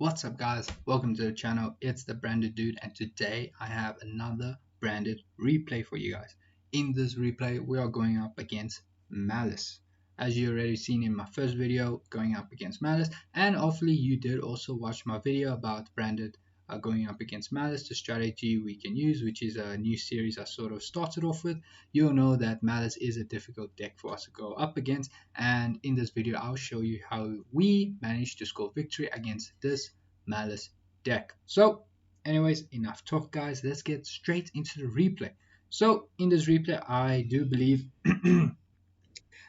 What's up guys, welcome to the channel. It's the branded dude, and today I have another branded replay for you guys. In this replay we are going up against Maliss, as you already seen in my first video, going up against Maliss, and hopefully you did also watch my video about branded going up against Maliss, the strategy we can use, which is a new series I sort of started off with. You'll know that Maliss is a difficult deck for us to go up against, and in this video I'll show you how we managed to score victory against this Maliss deck. So anyways, enough talk guys, let's get straight into the replay. So in this replay I do believe that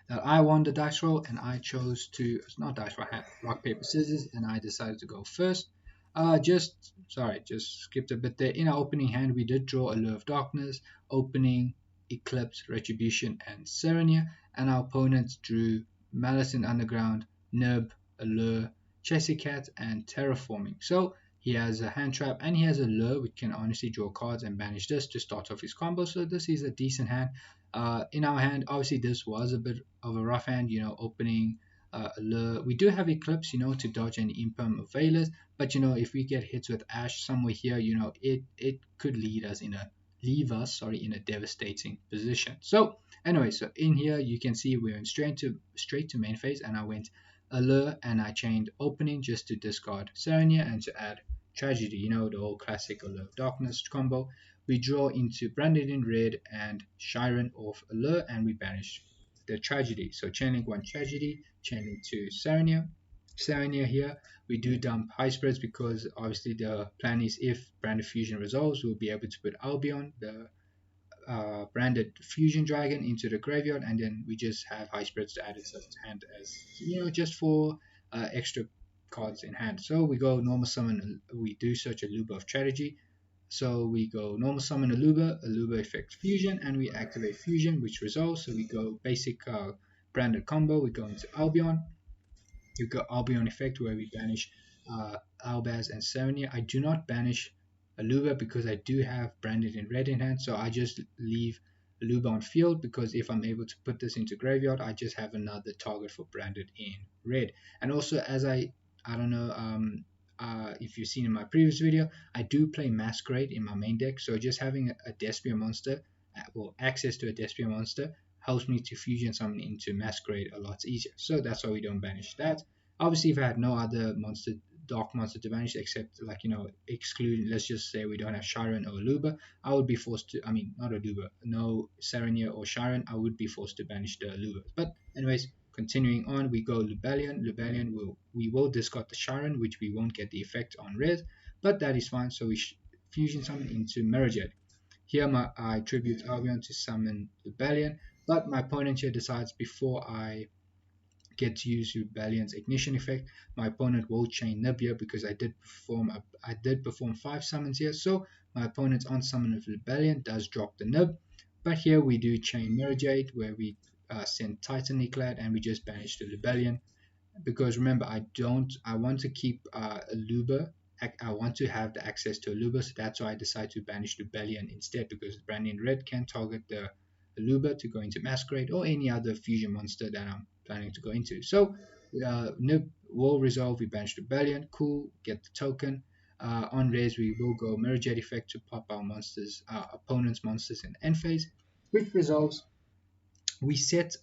I won the dice roll, and I chose to, it's not dice roll, I had rock paper scissors, and I decided to go first. Just skipped a bit there. In our opening hand we did draw Allure of Darkness, Opening, Eclipse, Retribution, and Serenia, and our opponents drew Malice in Underground, Nib, Allure, Chessy Cat, and Terraforming. So he has a hand trap and he has a lure which can honestly draw cards and banish this to start off his combo. So this is a decent hand. In our hand, obviously this was a bit of a rough hand, opening lure. We do have Eclipse, to dodge any Imperm or Veilers, but if we get hits with Ash somewhere here, it could leave us in a devastating position. So anyway, so in here you can see we went straight to main phase, and I went Allure and I chained Opening just to discard Serenia and to add Tragedy, the whole classic Allure of Darkness combo. We draw into Branded in Red and Shiren off Allure, and we banish the Tragedy. So chaining one Tragedy, chaining two Serenia. Serenia here, we do dump high spreads because obviously the plan is if Branded Fusion resolves, we'll be able to put Albion, the branded Fusion Dragon, into the graveyard, and then we just have high spreads to add it to hand as just for extra cards in hand. So we go normal summon, we do search a Aluba of Strategy. So we go normal summon Aluba effect Fusion, and we activate Fusion, which resolves. So we go basic branded combo, we go into Albion. You got Albion effect where we banish Albaz and Serenia. I do not banish Aluba because I do have Branded in Red in hand, so I just leave Aluba on field, because if I'm able to put this into graveyard, I just have another target for Branded in Red. And also, as I don't know if you've seen in my previous video, I do play Masquerade in my main deck, so just having a Despia monster, access to a Despia monster, helps me to fusion summon into Masquerade a lot easier. So that's why we don't banish that. Obviously, if I had no other dark monster to banish, except excluding, let's just say we don't have Shiren or Aluba, I would be forced to, not Aluba, no Serenia or Shiren, I would be forced to banish the Aluba. But anyways, continuing on, we go Lubellion. We will discard the Shiren, which we won't get the effect on red, but that is fine. So we fusion summon into Mirrorjet. Here I tribute Albion to summon Lubellion, but my opponent here decides before I get to use Lubellion's ignition effect, my opponent will chain Nib here, because I did perform 5 summons here. So my opponent's on summon of Lubellion does drop the Nib, but here we do chain Mirrorjade, where we send Titan Eclad, and we just banish the Lubellion, because remember, I want to keep Aluba. I want to have the access to Aluba, so that's why I decide to banish Lubellion instead, because Branded in Red can target the Aluba to go into Masquerade or any other fusion monster that I'm planning to go into. So Nib will resolve, we banish Lubellion, cool, get the token. On raise, we will go Mirrorjet effect to pop our monsters, opponent's monsters in end phase, which resolves. We set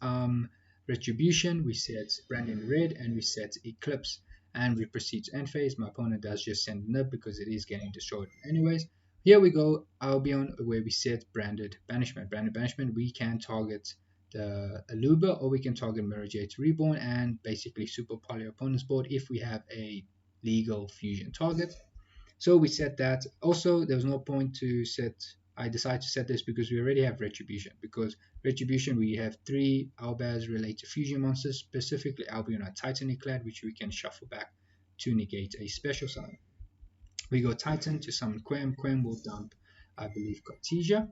Retribution, we set Branded in Red, and we set Eclipse, and we proceed to end phase. My opponent does just send Nib because it is getting destroyed anyways. Here we go Albion, where we set Branded Banishment. Branded Banishment, we can target the Aluba, or we can target Mirrorjade Reborn and basically super poly opponent's board if we have a legal fusion target. So we set that. Also, there was no point to set, I decided to set this because we already have Retribution. Because Retribution, we have 3 Albaz related fusion monsters, specifically Albion and Titan Eclad, which we can shuffle back to negate a special summon. We go Titan to summon Quem. Quem will dump, I believe, Cartesia.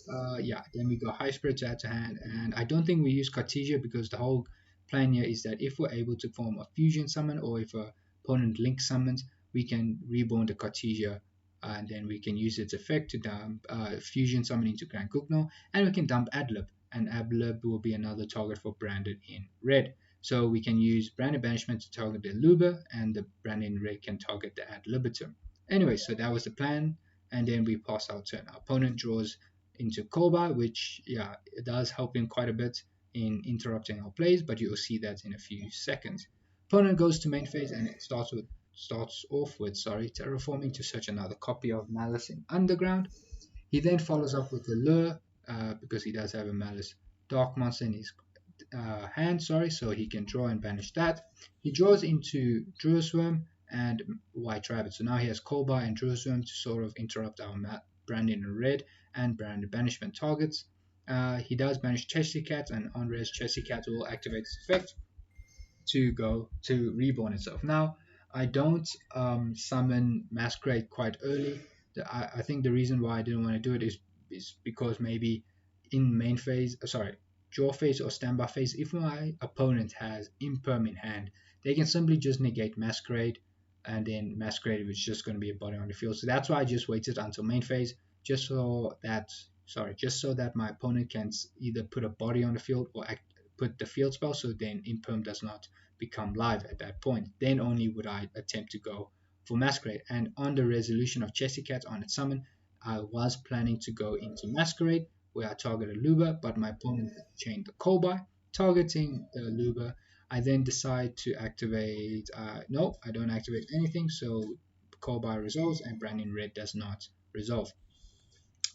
Then we go High Spread to add to hand, and I don't think we use Cartesia because the whole plan here is that if we're able to form a fusion summon, or if a opponent link summons, we can reborn the Cartesia, and then we can use its effect to dump fusion summon into Grand Kukno, and we can dump Adlib, and Adlib will be another target for Branded in Red. So we can use branded banishment to target the Luba, and the branded in red can target the ad libitum. Anyway, so that was the plan, and then we pass our turn. Our opponent draws into Koba, which, yeah, it does help him quite a bit in interrupting our plays, but you'll see that in a few seconds. Opponent goes to main phase, and it starts off with, terraforming to search another copy of Malice in Underground. He then follows up with the Lure, because he does have a Malice Dark Monster in his hand, so he can draw and banish that. He draws into Druisworm and White Rabbit. So now he has Kolbai and Druisworm to sort of interrupt our Brandon in red and Brandon banishment targets. He does banish Chesty Cat, and on res, Chesty Cat will activate its effect to go to reborn itself. Now, I don't summon Masquerade quite early. I think the reason why I didn't want to do it is because maybe in main phase, draw phase or standby phase, if my opponent has Imperm in hand, they can simply just negate Masquerade, and then Masquerade is just going to be a body on the field. So that's why I just waited until main phase, just so that my opponent can either put a body on the field or put the field spell, so then Imperm does not become live at that point. Then only would I attempt to go for Masquerade. And on the resolution of Chesty Cat on its summon, I was planning to go into Masquerade, where I targeted Luba, but my opponent chained the Kolbai, targeting the Luba. I then decide to activate, no, I don't activate anything, so Kolbai resolves and Brandon Red does not resolve.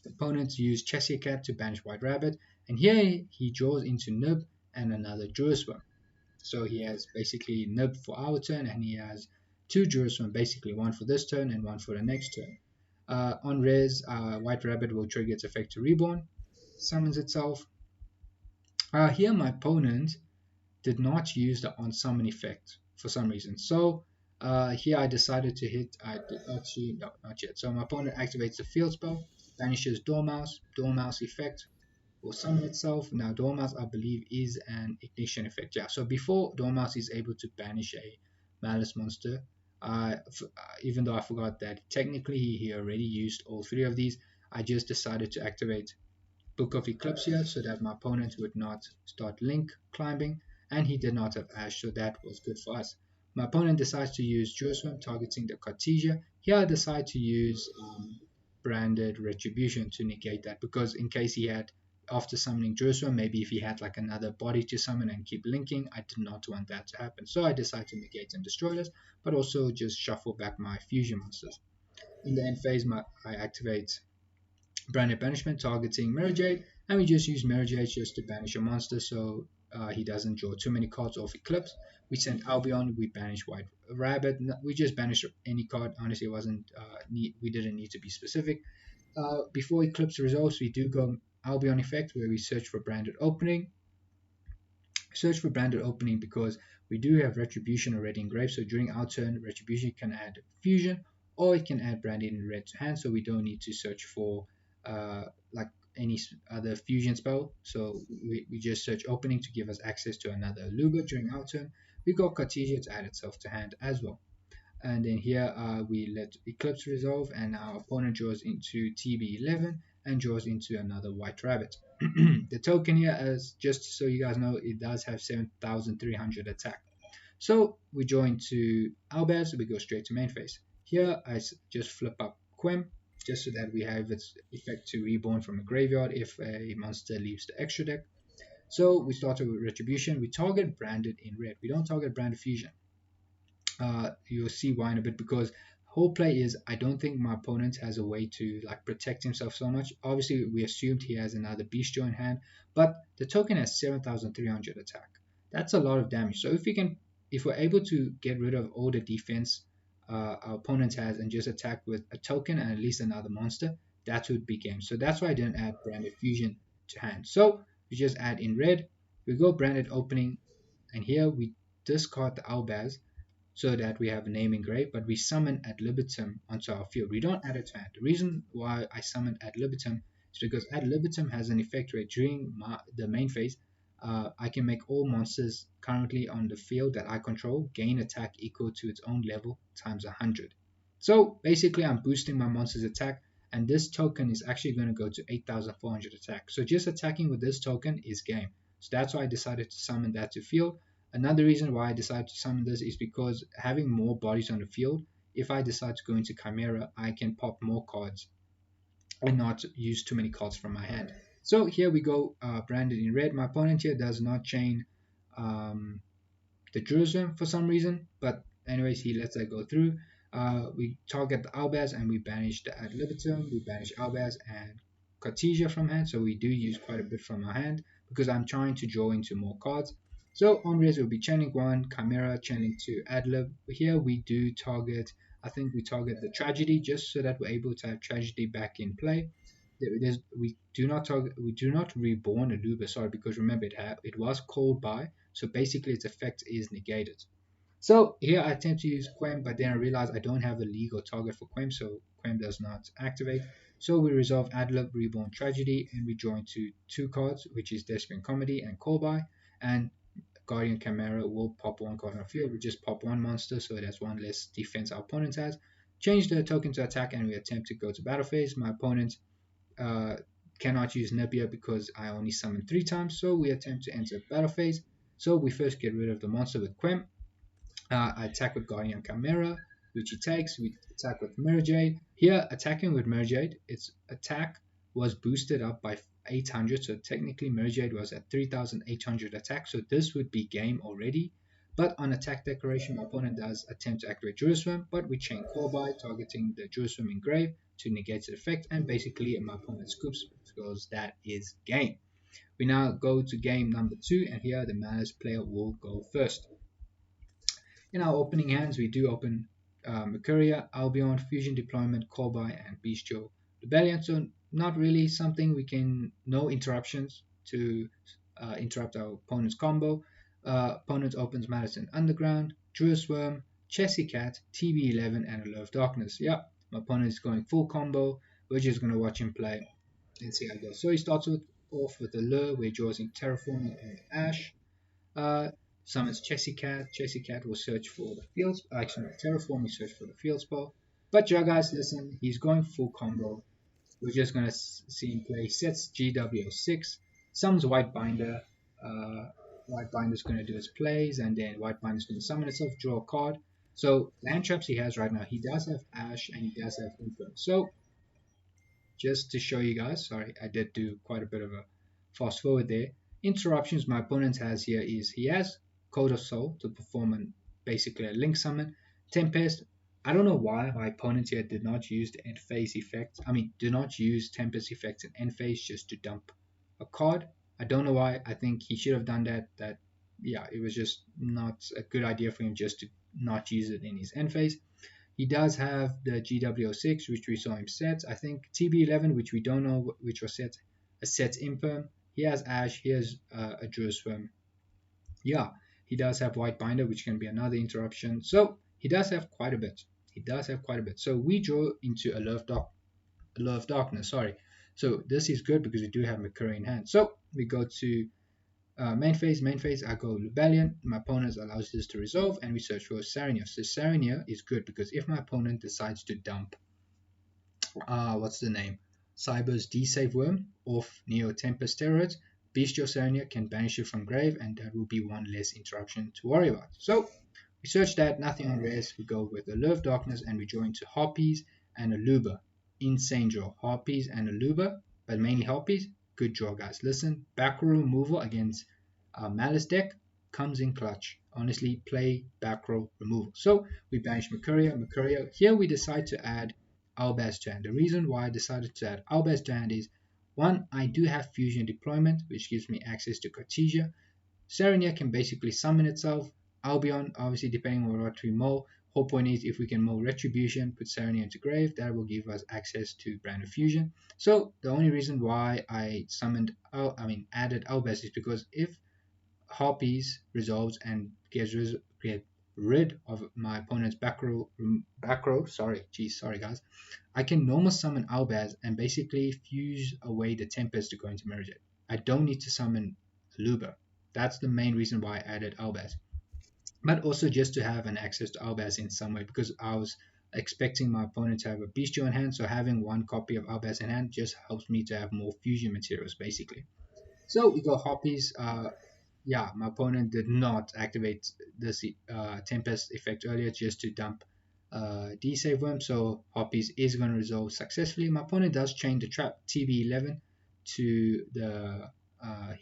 The opponents use Chesty Cat to banish White Rabbit, and here he draws into Nib and another Druisworm. So he has basically Nib for our turn, and he has two Druisworm, basically one for this turn and one for the next turn. On res, White Rabbit will trigger its effect to reborn, summons itself. Here my opponent did not use the on summon effect for some reason. So here I decided to hit, I did actually, no, not yet. So my opponent activates the field spell, banishes Dormouse effect, will summon itself. Now Dormouse, I believe, is an ignition effect. Yeah, so before Dormouse is able to banish a Malice monster, even though I forgot that technically he already used all three of these, I just decided to activate Book of Eclipse here so that my opponent would not start link climbing, and he did not have Ash, so that was good for us. My opponent decides to use Jerusalem targeting the Cartesia. Here I decide to use branded Retribution to negate that, because in case he had, after summoning Jerusalem, maybe if he had like another body to summon and keep linking, I did not want that to happen. So I decided to negate and destroy this, but also just shuffle back my fusion monsters. In the end phase, I activate branded banishment targeting Mirror Jade, and we just use Mirror Jade just to banish a monster so he doesn't draw too many cards off Eclipse. We send Albion, we banish White Rabbit, we just banish any card. Honestly, it wasn't we didn't need to be specific. Before Eclipse resolves, we do go Albion effect, where we search for branded opening. Search for branded opening because we do have Retribution already engraved, so during our turn, Retribution can add Fusion, or it can add branded in red to hand, so we don't need to search for like any other fusion spell. So we just search opening to give us access to another Luba during our turn. We got Cartesia to add itself to hand as well. And then here we let Eclipse resolve, and our opponent draws into TB11 and draws into another White Rabbit. The token here, as just so you guys know, it does have 7,300 attack. So we draw into Albaz, we go straight to main phase. Here I just flip up Quem, just so that we have its effect to reborn from a graveyard if a monster leaves the extra deck. So we start with Retribution. We target branded in red. We don't target branded fusion. You'll see why in a bit, because whole play is I don't think my opponent has a way to like protect himself so much. Obviously we assumed he has another Bestial in hand, but the token has 7,300 attack. That's a lot of damage. So if we're able to get rid of all the defense our opponent has and just attack with a token and at least another monster, that would be game. So that's why I didn't add branded fusion to hand. So we just add in red, we go branded opening, and here we discard the Albaz so that we have a name engraved, but we summon ad libitum onto our field. We don't add it to hand. The reason why I summoned ad libitum is because ad libitum has an effect where during the main phase, I can make all monsters currently on the field that I control gain attack equal to its own level times 100. So basically I'm boosting my monster's attack, and this token is actually going to go to 8,400 attack. So just attacking with this token is game. So that's why I decided to summon that to field. Another reason why I decided to summon this is because having more bodies on the field, if I decide to go into Chimera, I can pop more cards and not use too many cards from my hand. So here we go, branded in red. My opponent here does not chain um, the Jerusalem for some reason, but anyways, he lets that go through. We target the Albaz and we banish the Ad libitum, we banish Albaz and Cartesia from hand, so we do use quite a bit from our hand because I'm trying to draw into more cards. So on raise we'll be channeling 1, Chimera, channeling 2, Adlib. Here we do target, I think we target the Tragedy just so that we're able to have Tragedy back in play. We do not reborn a Luba, sorry, because remember it was called by, so basically its effect is negated. So here I attempt to use Quem, but then I realize I don't have a legal target for Quem, so Quem does not activate. So we resolve Adlib, Reborn Tragedy, and we draw into two cards, which is Desperate Comedy and Call By, and Guardian Chimera will pop one card on the field. We just pop one monster, so that's one less defense our opponent has. Change the token to attack, and we attempt to go to battle phase. My opponent uh, cannot use Nebia because I only summon 3 times, so we attempt to enter battle phase. So we first get rid of the monster with Quem. I attack with Guardian Chimera, which he takes. We attack with Mirrorjade. Here, attacking with Mirrorjade, its attack was boosted up by 800, so technically Mirrorjade was at 3,800 attack, so this would be game already. But on attack declaration, my opponent does attempt to activate Jerusalem, but we chain Core by targeting the Jerusalem engrave to negate the effect, and basically my opponent scoops because that is game. We now go to game number 2, and here the Malice player will go first. In our opening hands, we do open Mercuria, Albion, Fusion Deployment, Corby, and Bestial Rebellion. So not really something we can, no interruptions to interrupt our opponent's combo. Opponent opens Madison Underground, Druid Worm, Chessy Cat, TB11, and Allure of Darkness. Yeah, my opponent is going full combo. We're just going to watch him play and see how it goes. So he starts off with Allure, where he draws in Terraforming and Ash. Uh, Summons Chessy Cat. Chessy Cat will search for the field. Actually, not Terraform, we search for the field spell. But yeah, guys, listen, he's going full combo. We're just going to see him play. Sets GW6, summons White Binder. White Binder is going to do his plays, and then White Binder is going to summon itself, draw a card. So, land traps he has right now, he does have Ash and he does have Influence. So, just to show you guys, sorry, I did do quite a bit of a fast forward there. Interruptions my opponent has here is he has Code of Soul to perform basically a link summon. Tempest, I don't know why my opponent here did not use the end phase effect. I mean, do not use Tempest effects in end phase just to dump a card. I don't know why. I think he should have done that. Yeah, it was just not a good idea for him just to not use it in his end phase. He does have the GW06, which we saw him set. I think TB11, which we don't know which was set, a set imperm. He has Ash, he has a Jerusalem. Yeah, he does have White Binder, which can be another interruption. So he does have quite a bit. He does have quite a bit. So we draw into a Allure of Darkness, sorry. So this is good because we do have Mercury in hand. So we go to main phase, I go Rebellion. My opponent allows this to resolve, and we search for Sarnia. So Sarnia is good because if my opponent decides to dump, what's the name? Cyber's D-Save Worm off Neo Tempest Steroids, Bestial Sarnia can banish it from grave, and that will be one less interruption to worry about. So we search that, nothing on res. We go with Allure of Darkness, and we draw into Harpies and Aluba. Insane draw. Harpies and Aluba, but mainly Harpies. Good draw, guys. Listen, back row removal against Malice deck comes in clutch. Honestly, play back row removal. So we banish Mercuria. Here we decide to add Albaz to hand. The reason why I decided to add Albaz to hand is, one, I do have Fusion Deployment, which gives me access to Cartesia. Sarnia can basically summon itself. Albion, obviously, depending on what we mull. Whole point is if we can mull Retribution, put Sarnia into grave, that will give us access to Brand of Fusion. So the only reason why I added Albaz is because if Harpies resolves and get rid of my opponent's back row. Sorry guys. I can normal summon Albaz and basically fuse away the Tempest to go into Merge. I don't need to summon Luba. That's the main reason why I added Albaz. But also just to have an access to Albaz in some way, because I was expecting my opponent to have a Bestial in hand, so having one copy of Albaz in hand just helps me to have more fusion materials basically. So we go Harpies. yeah, my opponent did not activate this Tempest effect earlier just to dump D-Save Worm, so Hoppies is going to resolve successfully. My opponent does chain the trap TB11 to the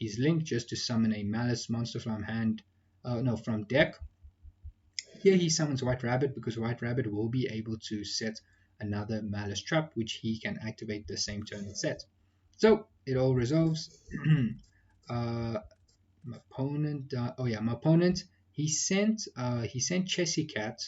his link just to summon a Malice monster from hand, no, from deck. Here he summons White Rabbit because White Rabbit will be able to set another Malice trap, which he can activate the same turn it sets. So it all resolves. uh, my opponent, oh yeah, my opponent, he sent Chessy Cat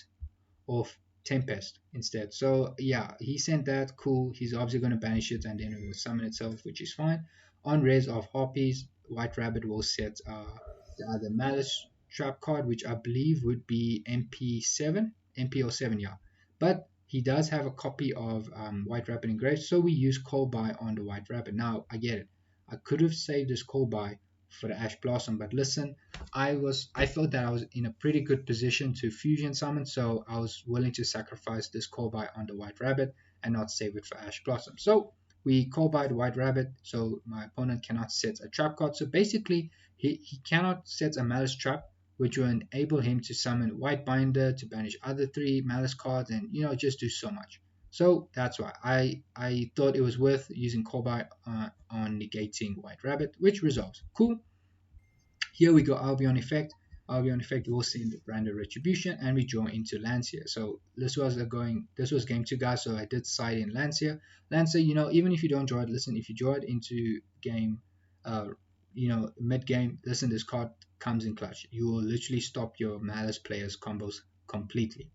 of Tempest instead. So yeah, he sent that. Cool. He's obviously going to banish it and then it will summon itself, which is fine. On res of Harpies, White Rabbit will set the other Malice trap card, which I believe would be MP7, MP07, yeah. But he does have a copy of White Rabbit engraved, so we use Call By on the White Rabbit. Now I get it. I could have saved this Call By for the Ash Blossom, but listen, I thought that I was in a pretty good position to fusion summon, so I was willing to sacrifice this call by on the White Rabbit and not save it for Ash Blossom. So we call by the White Rabbit, so my opponent cannot set a trap card. So basically, he cannot set a Malice trap, which will enable him to summon White Binder to banish other three Malice cards, and just do so much. So that's why I thought it was worth using call by on negating White Rabbit, which resolves. Cool. Here we go Albion effect. Albion effect will send random retribution and we draw into Lancia. So this was game two, guys. So I did side in Lancia. Lancia, even if you don't draw it, listen, if you draw it into game, uh, mid game, listen, this card comes in clutch. You will literally stop your Malice players combos completely.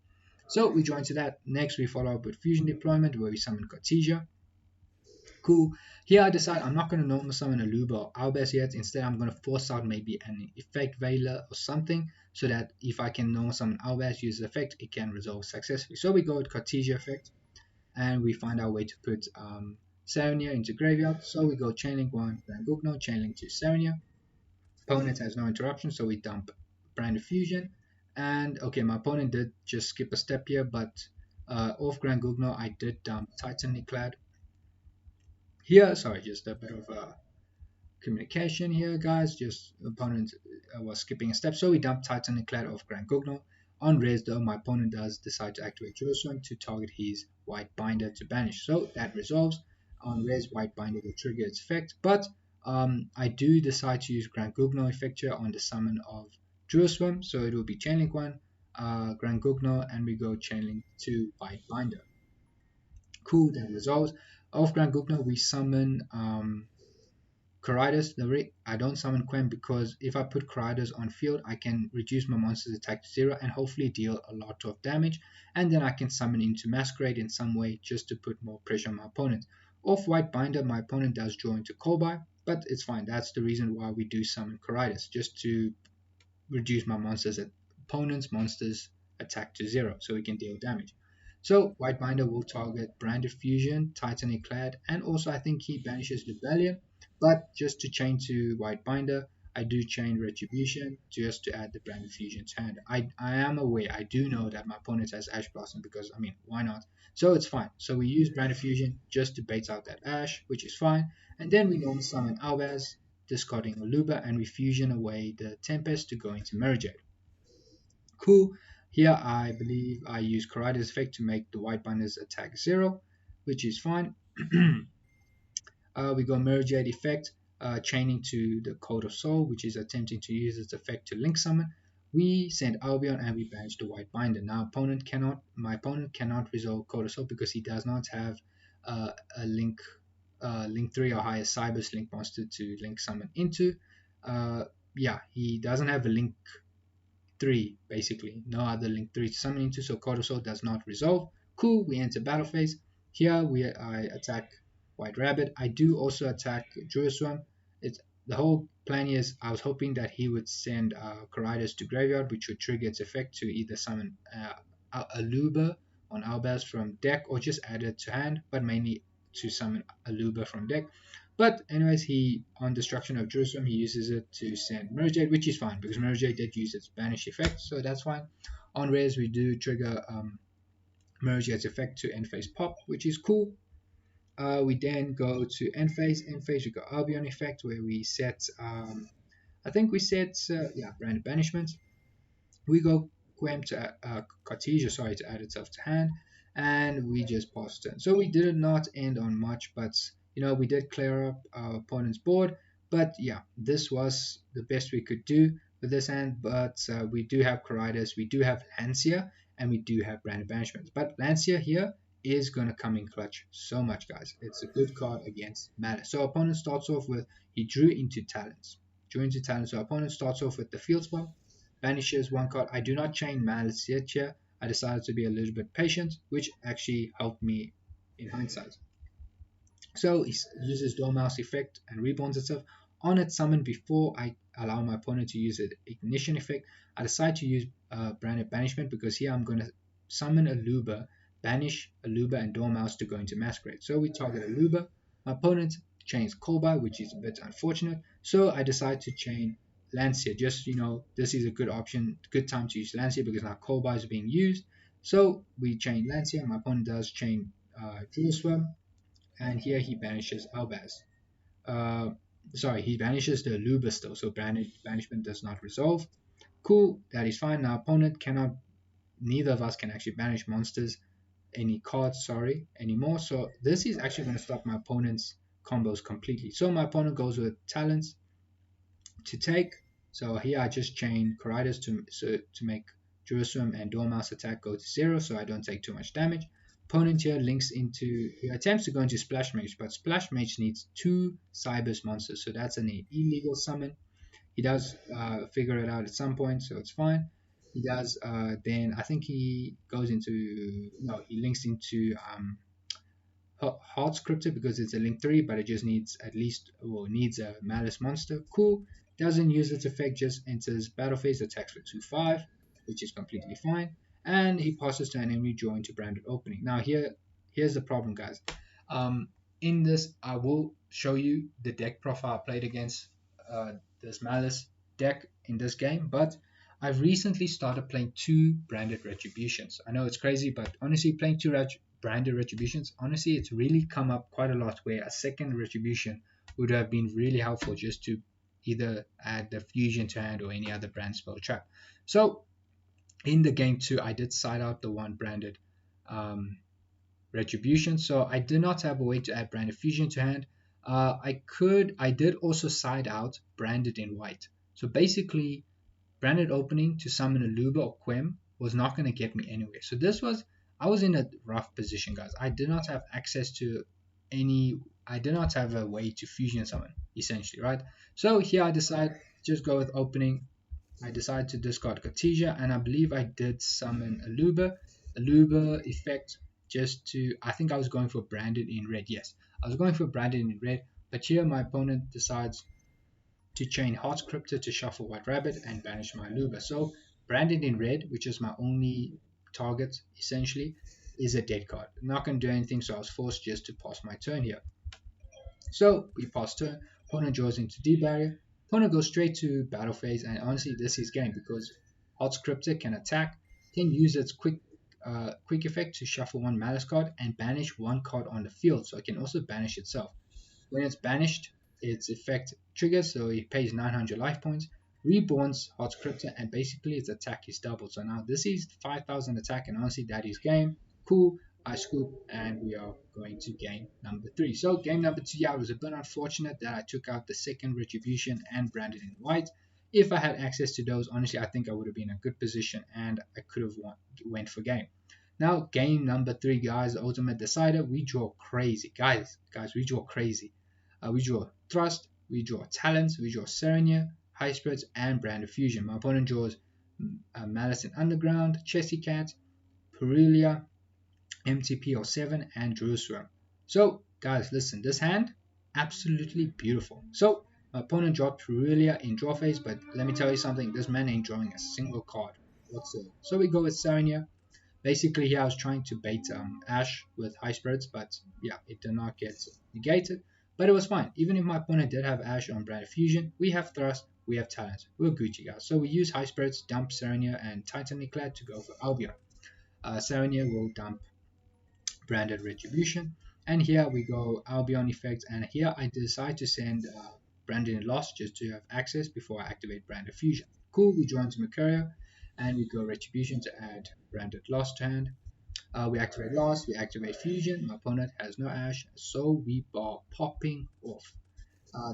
So we draw into that. Next we follow up with Fusion Deployment where we summon Cartesia. Cool. Here I decide I'm not going to normal summon a Luba or Albus yet. Instead, I'm going to force out maybe an effect Veiler or something so that if I can normal summon Albus, use the effect, it can resolve successfully. So we go with Cartesia effect and we find our way to put Saronia into graveyard. So we go Chainlink 1, Grand Gugno, Chainlink 2, Saronia. Opponent has no interruption, so we dump Brand of Fusion. And okay, my opponent did just skip a step here, but off Grand Gugno, I did dump Titanly Clad. Here, sorry, just a bit of communication here, guys. Just opponent was skipping a step, so we dump Titan Eclat of Grand Gugno. On res, though, my opponent does decide to activate Jerusalem to target his White Binder to banish. So that resolves. On res, White Binder will trigger its effect, but I do decide to use Grand Gugno effect here on the summon of Jerusalem. So it will be Chainlink 1, Grand Gugno, and we go Chainlink 2, White Binder. Cool, that resolves. Off Grand Gugno, we summon Caridas. I don't summon Quem because if I put Caridas on field, I can reduce my monster's attack to 0 and hopefully deal a lot of damage. And then I can summon into Masquerade in some way just to put more pressure on my opponent. Off White Binder, my opponent does draw into Kolbai, but it's fine. That's the reason why we do summon Caridas, just to reduce my opponent's monsters attack to 0 so we can deal damage. So White Binder will target Branded Fusion, Titanic Clad, and also I think he banishes Rebellion. But just to chain to White Binder, I do chain Retribution just to add the Branded Fusion to hand. I am aware, I do know that my opponent has Ash Blossom because, I mean, why not? So it's fine. So we use Branded Fusion just to bait out that Ash, which is fine. And then we normally summon Albaz, discarding Oluba, and we fusion away the Tempest to go into Merjade. Cool. Here I believe I use Caridas effect to make the White Binders attack 0, which is fine. We go Merjade effect, chaining to the Code of Soul, which is attempting to use its effect to link summon. We send Albion and we banish the White Binder. Now my opponent cannot resolve Code of Soul because he does not have a link 3 or higher Cybers link monster to link summon into. Yeah, he doesn't have a link 3 basically, no other link 3 to summon into, so Code of Soul does not resolve. Cool, we enter battle phase. Here I attack White Rabbit. I do also attack Jerusalem. It's the whole plan is I was hoping that he would send Caridas to graveyard, which would trigger its effect to either summon Aluba on Albaz from deck or just add it to hand, but mainly to summon Aluba from deck. But anyways, he on destruction of Jerusalem, he uses it to send Merjade, which is fine because Merjade did use its banish effect, so that's fine. On res, we do trigger Merjade's effect to end phase pop, which is cool. We then go to end phase. End phase, we got Albion effect where we set I think we said, yeah, branded banishment. We go Quem to Cartesia, sorry, to add itself to hand, and we just pass turn. So we did not end on much, but we did clear up our opponent's board. But yeah, this was the best we could do with this hand. But we do have Coridas, we do have Lancia, and we do have Branded Banishment. But Lancia here is going to come in clutch so much, guys. It's a good card against Malice. So opponent starts off with, he drew into Talents. Drew into Talents. So opponent starts off with the field spell, banishes one card. I do not chain Malice yet here. I decided to be a little bit patient, which actually helped me in hindsight. So he uses Dormouse effect and reborns itself on its summon. Before I allow my opponent to use an ignition effect, I decide to use Branded Banishment, because here I'm going to summon a Luba, banish a Luba and Dormouse to go into Masquerade. So we target a Luba. My opponent chains Kolbai, which is a bit unfortunate. So I decide to chain Lancia. Just, this is a good option, good time to use Lancia because now Kolbai is being used. So we chain Lancia. My opponent does chain Jewel, and here he banishes Albaz. Uh, sorry, he banishes the Luba still, so banishment does not resolve. Cool, that is fine. Now opponent cannot, neither of us can actually banish monsters, any cards, sorry, anymore. So this is actually going to stop my opponent's combos completely. So my opponent goes with talents to take. So here I just chain Coridas to make Jerusalem and Dormouse attack go to 0, so I don't take too much damage. Opponent here links into, he attempts to go into Splash Mage, but Splash Mage needs 2 Cybers monsters, so that's an illegal summon. He does figure it out at some point, so it's fine. He does, then I think he goes into, no, he links into hard scripted because it's a link 3, but it just needs at least, well, needs a Malice monster. Cool. Doesn't use its effect, just enters battle phase, attacks for 2/5, which is completely fine. And he passes to an enemy draw into branded opening. Now here's the problem, guys. In this, I will show you the deck profile I played against this Malice deck in this game, but I've recently started playing 2 branded retributions. I know it's crazy, but honestly, playing 2 branded retributions, honestly, it's really come up quite a lot where a second retribution would have been really helpful just to either add the fusion to hand or any other brand spell trap. So in the game 2, I did side out the 1 branded um, retribution, so I did not have a way to add branded fusion to hand. I did also side out branded in white. So basically, branded opening to summon a Luba or Quem was not going to get me anywhere. So I was in a rough position, guys. I did not have access to I did not have a way to fusion summon, essentially, right? So here I decide just go with opening. I decided to discard Cartesia, and I believe I did summon a Luba effect just to, I think I was going for branded in red. Yes, I was going for branded in red, but here my opponent decides to chain Heart Crypto to shuffle White Rabbit and banish my Luba. So branded in red, which is my only target essentially, is a dead card. Not going to do anything, so I was forced just to pass my turn here. So we pass turn, opponent draws into D barrier, opponent goes straight to battle phase, and honestly this is game because Hot Scripter can attack, can use its quick effect to shuffle 1 Malice card and banish 1 card on the field, so it can also banish itself. When it's banished, its effect triggers, so it pays 900 life points, reborns Hot Scripter, and basically its attack is doubled. So now this is 5,000 attack, and honestly that is game. Cool. I scoop, and we are going to game number 3. So game number 2, yeah, it was a bit unfortunate that I took out the second Retribution and branded in white. If I had access to those, honestly, I think I would have been in a good position and I could have went for game. Now, game number 3, guys, the ultimate decider. We draw crazy, guys. We draw crazy. We draw Thrust, we draw Talents, we draw Serenia, High Spirits, and Brand of Fusion. My opponent draws Malice in Underground, Chessy Cat, Perulia, MTP07, and Jerusalem. So, guys, listen, this hand, absolutely beautiful. So, my opponent dropped Perulia in draw phase, but let me tell you something, this man ain't drawing a single card whatsoever. So we go with Serenia. Basically, here I was trying to bait Ash with High Spirits, but yeah, it did not get negated. But it was fine. Even if my opponent did have Ash on Brand of Fusion, we have Thrust, we have Talent. We're Gucci, guys. So we use High Spirits, dump Serenia and Titaniclad to go for Albion. Serenia will dump Branded Retribution. And here we go Albion effect. And here I decide to send branded lost just to have access before I activate branded fusion. Cool, we join to Mercurio and we go retribution to add branded lost to hand. We activate lost, we activate fusion. My opponent has no ash, so we are popping off.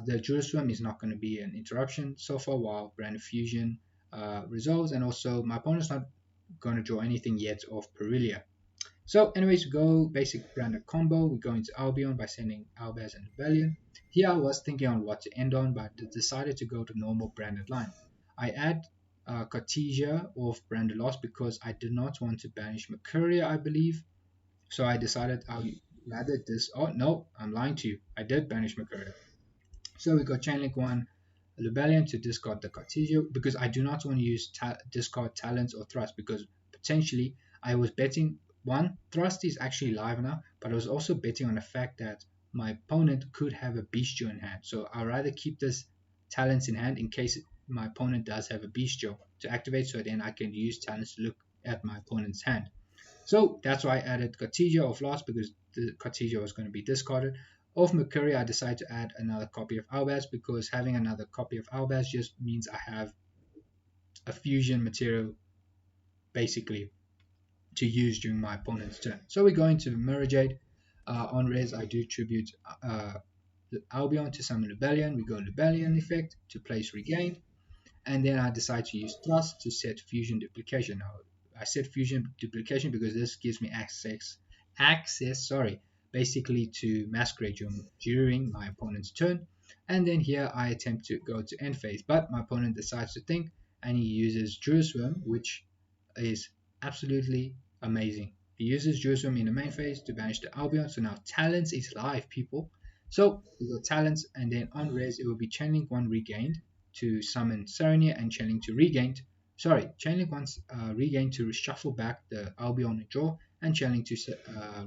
The Jerusalem is not going to be an interruption so far while branded fusion resolves, and also my opponent's not going to draw anything yet of Perilia. So anyways, we go basic branded combo. We go into Albion by sending Albaz and Rebellion. Here I was thinking on what to end on, but decided to go to normal branded line. I add Cartesia of branded loss because I did not want to banish Mercuria, I believe. So I decided I'll rather this. Oh no, I'm lying to you. I did banish Mercuria. So we got Chainlink 1 Rebellion to discard the Cartesia because I do not want to use discard talents or thrust because potentially I was betting one, thrust is actually live now, but I was also betting on the fact that my opponent could have a bestial in hand. So I'd rather keep this talents in hand in case my opponent does have a bestial to activate, so then I can use talents to look at my opponent's hand. So that's why I added Cartesia of Lost because the Cartesia was going to be discarded. Of Mercury, I decided to add another copy of Albaz because having another copy of Albaz just means I have a fusion material basically to use during my opponent's turn. So we're going to Mirrorjade. On res, I do tribute Albion to summon Rebellion. We go Rebellion effect to place Regained. And then I decide to use Thrust to set Fusion Duplication. Now, I set Fusion Duplication because this gives me access, basically to Masquerade during my opponent's turn. And then here I attempt to go to end phase, but my opponent decides to think and he uses Jerusalem, which is absolutely amazing. He uses Jerusalem in the main phase to banish the Albion. So now Talents is live, people. So we got Talents, and then on res it will be Chainlink 1 Regained to summon Serenia and Chainlink to Regained. Chainlink 1 Regained to reshuffle back the Albion and draw, and Chainlink to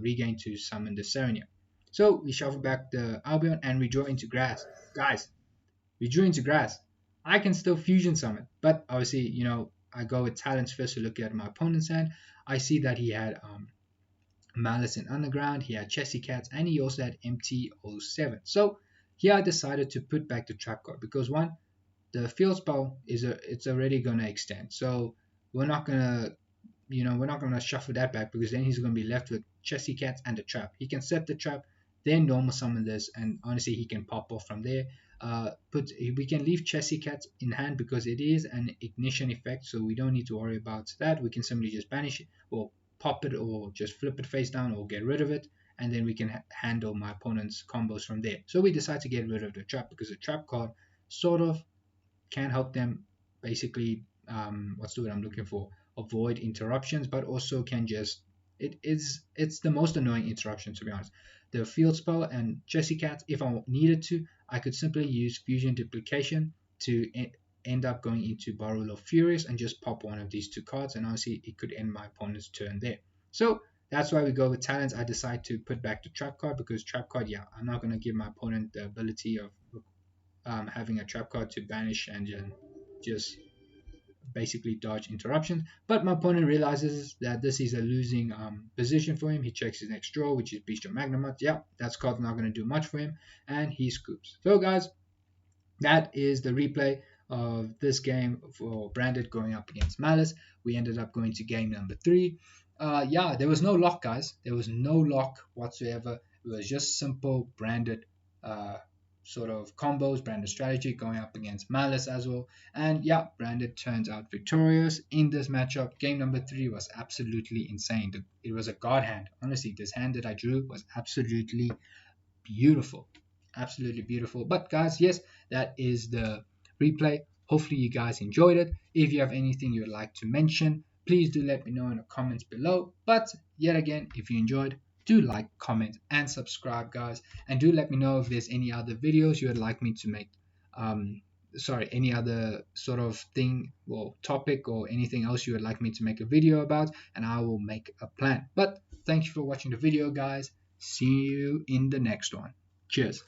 Regain to summon the Serenia. So we shuffle back the Albion and we draw into grass. Guys, we drew into grass. I can still fusion summon, but obviously, I go with talents first to look at my opponent's hand. I see that he had Malice in Underground, he had Chessy Cats, and he also had MT07. So here I decided to put back the trap card because one, the field spell it's already gonna extend. So we're not gonna shuffle that back because then he's gonna be left with Chessy Cats and the trap. He can set the trap, then normal summon this, and honestly he can pop off from there. We can leave Chessy Cats in hand because it is an ignition effect, so we don't need to worry about that. We can simply just banish it or pop it or just flip it face down or get rid of it, and then we can handle my opponent's combos from there. So we decide to get rid of the trap because the trap card sort of can help them basically what's the word I'm looking for, avoid interruptions, but also can just it's the most annoying interruption, to be honest. The field spell and Chessy Cats, if I needed to, I could simply use Fusion Duplication to end up going into Barrel of Furious and just pop one of these two cards, and honestly it could end my opponent's turn there. So that's why we go with talents. I decide to put back the trap card because trap card, yeah, I'm not going to give my opponent the ability of having a trap card to banish and just basically dodge interruptions. But my opponent realizes that this is a losing position for him. He checks his next draw, which is Bestial Magnemite. Yeah, that card's not going to do much for him, and he scoops. So guys, that is the replay of this game for Branded going up against Malice. We ended up going to game number 3. Yeah, there was no lock, guys. There was no lock whatsoever. It was just simple Branded sort of combos, Branded strategy going up against Malice as well. And yeah, Branded turns out victorious in this matchup. Game number 3 was absolutely insane. It was a god hand. Honestly, this hand that I drew was absolutely beautiful. Absolutely beautiful. But guys, yes, that is the replay. Hopefully you guys enjoyed it. If you have anything you'd like to mention, please do let me know in the comments below. But yet again, if you enjoyed, do like, comment, and subscribe, guys. And do let me know if there's any other videos you would like me to make. Any other sort of thing or topic or anything else you would like me to make a video about, and I will make a plan. But thank you for watching the video, guys. See you in the next one. Cheers.